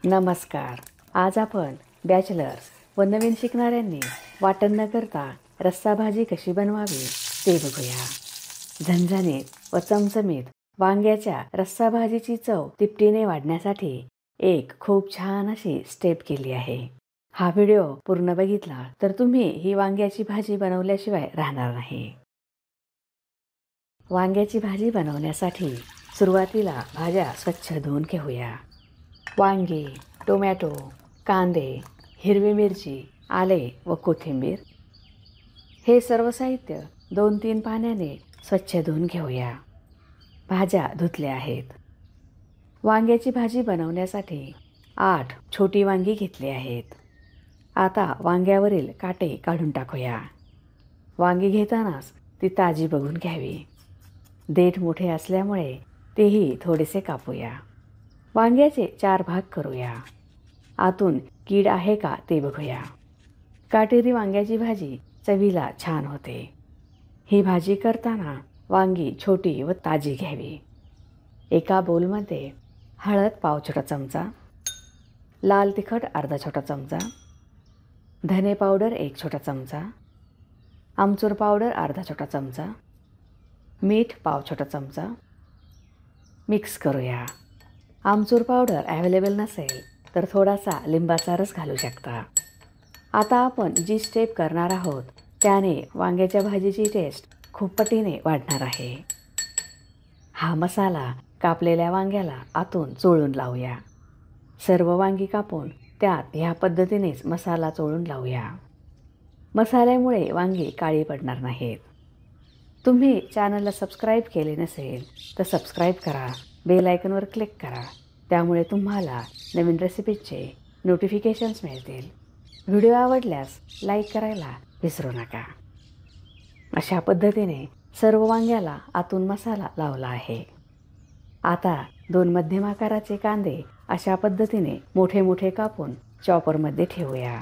नमस्कार. आज आपण बॅचलर्स व नवीन शिकणाऱ्यांनी वाटण न करता रस्सा भाजी कशी बनवावी ते बघूया. झणझणीत व चमचमीत वांग्याच्या रस्सा भाजीची चव तिपटीने वाढण्यासाठी एक खूप छान अशी स्टेप केली आहे. हा व्हिडिओ पूर्ण बघितला तर तुम्ही ही वांग्याची भाजी बनवल्याशिवाय राहणार नाही. वांग्याची भाजी बनवण्यासाठी सुरुवातीला भाज्या स्वच्छ धुवून घेऊया. वांगी, टोमॅटो, कांदे, हिरवी मिरची, आले व कोथिंबीर हे सर्व साहित्य 2-3 पाण्याने स्वच्छ धुवून घेऊया. भाज्या धुतल्या आहेत. वांग्याची भाजी बनवण्यासाठी 8 छोटी वांगी घेतली आहेत. आता वांग्यावरील काटे काढून टाकूया. वांगी घेतानाच ती ताजी बघून घ्यावी. देठ मोठे असल्यामुळे तेही थोडेसे कापूया. वांग्याचे 4 भाग करूया. आतून कीड आहे का ते बघूया. काटेरी वांग्याची भाजी चवीला छान होते. ही भाजी करताना वांगी छोटी व ताजी घ्यावी. एका बोलमध्ये हळद पाव छोटा चमचा, लाल तिखट अर्धा छोटा चमचा, धने पावडर 1 छोटा चमचा, आमचूर पावडर अर्धा छोटा चमचा, मीठ पाव छोटा चमचा मिक्स करूया. आमचूर पावडर अवेलेबल नसेल तर थोडासा लिंबाचा रस घालू शकता. आता आपण जी स्टेप करणार आहोत त्याने वांग्याच्या भाजीची टेस्ट खूप पटीने वाढणार आहे. हा मसाला कापलेल्या वांग्याला आतून चोळून लावूया. सर्व वांगी कापून त्यात ह्या पद्धतीनेच मसाला चोळून लावूया. मसाल्यामुळे वांगी काळी पडणार नाहीत. तुम्ही चॅनलला सबस्क्राईब केले नसेल तर सबस्क्राईब करा, बेल आयकॉनवर क्लिक करा. त्यामुळे तुम्हाला नवीन रेसिपीचे नोटिफिकेशन्स मिळतील. व्हिडिओ आवडल्यास लाईक करायला विसरू नका. अशा पद्धतीने सर्व वांग्याला आतून मसाला लावला आहे. आता 2 मध्यम आकाराचे कांदे अशा पद्धतीने मोठे मोठे कापून चॉपरमध्ये ठेवूया.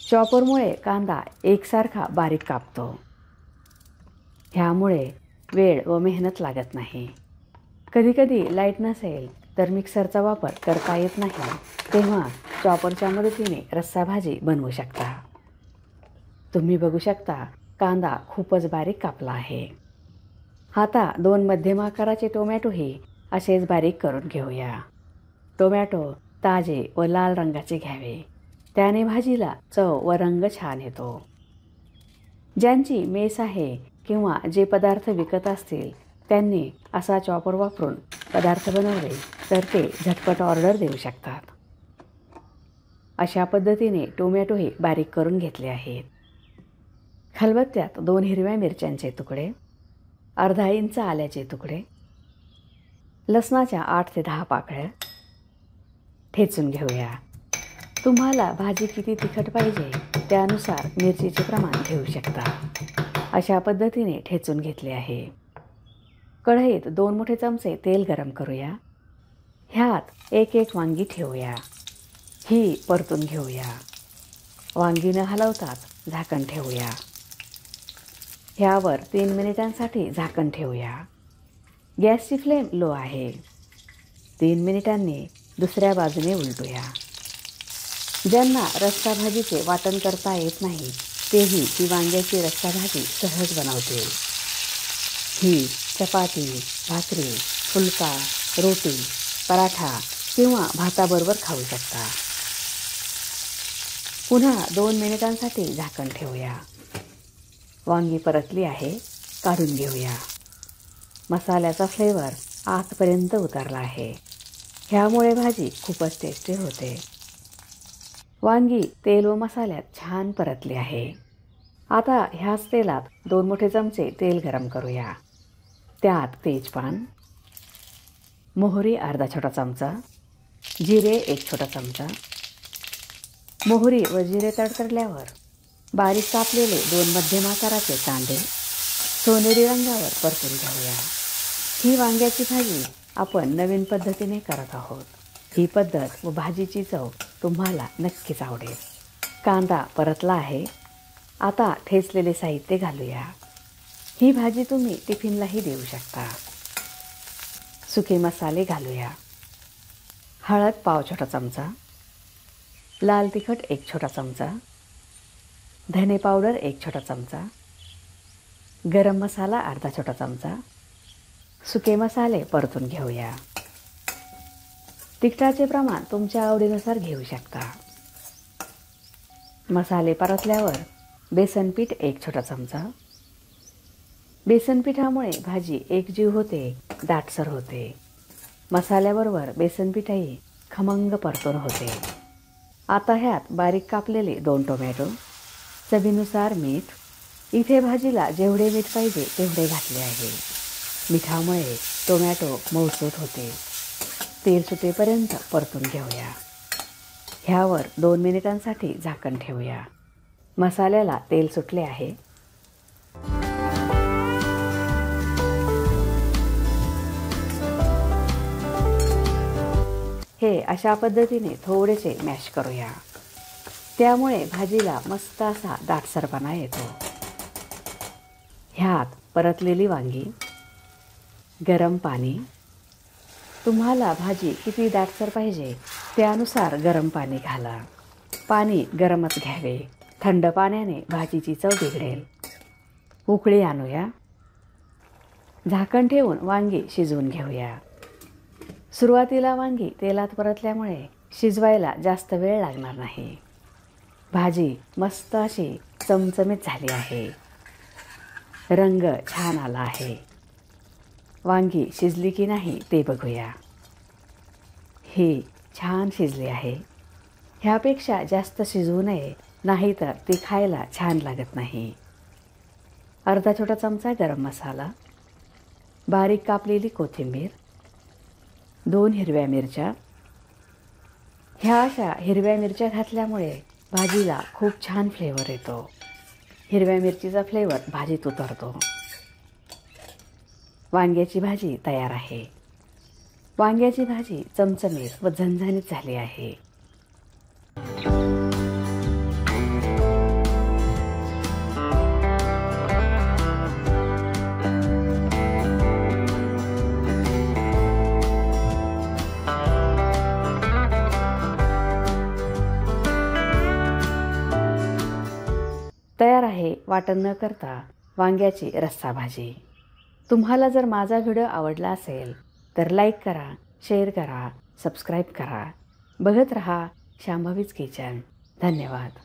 चॉपरमुळे कांदा एकसारखा बारीक कापतो. ह्यामुळे वेळ व मेहनत लागत नाही. कधीकधी लाईट नसेल तर मिक्सरचा वापर करता येत नाही, तेव्हा चॉपरच्या मदतीने रस्सा भाजी बनवू शकता. तुम्ही बघू शकता कांदा खूपच बारीक कापला आहे. आता 2 मध्यम आकाराचे टोमॅटोही असेच बारीक करून घेऊया. टोमॅटो ताजे व लाल रंगाचे घ्यावे. त्याने भाजीला चव व रंग छान येतो. ज्यांची मेस आहे किंवा जे पदार्थ विकत असतील त्यांनी असा चॉपर वापरून पदार्थ बनवले तर ते झटपट ऑर्डर देऊ शकतात. अशा पद्धतीने टोमॅटोही बारीक करून घेतले आहेत. खलबत्त्यात 2 हिरव्या मिरच्यांचे तुकडे, अर्धा इंच आल्याचे तुकडे, लसणाच्या 8 ते 10 पाकळ्या ठेचून घेऊया. तुम्हाला भाजी किती तिखट पाहिजे त्यानुसार मिरचीचे प्रमाण घेऊ शकता. अशा पद्धतीने ठेचून घेतले आहे. कढईत 2 मोठे चमचे तेल गरम करूया. ह्यात 1 वांगी ठेवूया. ही परतून घेऊया. वांगी न हलवताच झाकण ठेवूया. ह्यावर 3 मिनिटांसाठी झाकण ठेवूया. गॅसची फ्लेम लो आहे. 3 मिनिटांनी दुसऱ्या बाजूने उलटूया. ज्यांना रस्सा भाजीचे वाटण करता येत नाही तेही ही वांग्याची रस्सा भाजी सहज बनवतील. ही चपाती, भाकरी, फुलका, रोटी, पराठा किंवा भाताबरोबर खाऊ शकता. पुन्हा 2 मिनिटांसाठी झाकण ठेवूया. वांगी परतली आहे, काढून घेऊया. मसाल्याचा फ्लेवर आतपर्यंत उतरला आहे. ह्यामुळे भाजी खूपच टेस्टी होते. वांगी तेल व मसाल्यात छान परतली आहे. आता ह्याच तेलात 2 मोठे चमचे तेल गरम करूया. त्यात तेजपान, मोहरी अर्धा छोटा चमचा, जिरे 1 छोटा चमचा. मोहरी व जिरे तडतडल्यावर बारीक कापलेले 2 मध्यम आकाराचे कांदे सोनेरी रंगावर परतून घेऊया. ही वांग्याची भाजी आपण नवीन पद्धतीने करत आहोत. ही पद्धत व भाजीची चव तुम्हाला नक्कीच आवडेल. कांदा परतला आहे. आता ठेचलेले साहित्य घालूया. ही भाजी तुम्ही टिफिनलाही देऊ शकता. सुके मसाले घालूया. हळद पाव छोटा चमचा, लाल तिखट 1 छोटा चमचा, धने पावडर 1 छोटा चमचा, गरम मसाला अर्धा छोटा चमचा, सुके मसाले परतून घेऊया. तिखटाचे प्रमाण तुमच्या आवडीनुसार घेऊ शकता. मसाले परतल्यावर बेसन पीठ 1 छोटा चमचा. बेसन पिठामुळे भाजी एकजीव होते, दाटसर होते. मसाल्याबरोबर बेसन पीठही खमंग परतून होते. आता ह्यात बारीक कापलेले 2 टोमॅटो, चवीनुसार मीठ. इथे भाजीला जेवढे मीठ पाहिजे तेवढे घातले आहे. मिठामुळे टोमॅटो मऊसूत होते. तेल सुटेपर्यंत परतून घेऊया. ह्यावर 2 मिनिटांसाठी झाकण ठेवूया. मसाल्याला तेल सुटले आहे. हे अशा पद्धतीने थोडेसे मॅश करूया. त्यामुळे भाजीला मस्त असा दाटसरपणा येतो. ह्यात परतलेली वांगी, गरम पाणी. तुम्हाला भाजी किती दाटसर पाहिजे त्यानुसार गरम पाणी घाला. पाणी गरमच घ्यावे. थंड पाण्याने भाजीची चव बिघडेल. उकळी आणूया. झाकण ठेवून वांगी शिजवून घेऊया. सुरुवातीला वांगी तेलात परतल्यामुळे शिजवायला जास्त वेळ लागणार नाही. भाजी मस्त अशी चमचमीत झाली आहे. रंग छान आला आहे. वांगी शिजली की नाही ते बघूया. ही छान शिजली आहे. ह्यापेक्षा जास्त शिजवू नये, नाहीतर ती खायला छान लागत नाही. अर्धा छोटा चमचा गरम मसाला, बारीक कापलेली कोथिंबीर, 2 हिरव्या मिरच्या. ह्या अशा हिरव्या मिरच्या घातल्यामुळे भाजीला खूप छान फ्लेवर येतो. हिरव्या मिरचीचा फ्लेवर भाजीत उतरतो. वांग्याची भाजी तयार आहे. वांग्याची भाजी चमचमीत व झणझणीत झाली आहे. तयार आहे वाटण न करता वांग्याची रस्सा भाजी. तुम्हाला जर माझा व्हिडिओ आवडला असेल तर लाईक करा, शेअर करा, सबस्क्राईब करा. बघत रहा शांभवीज किचन. धन्यवाद.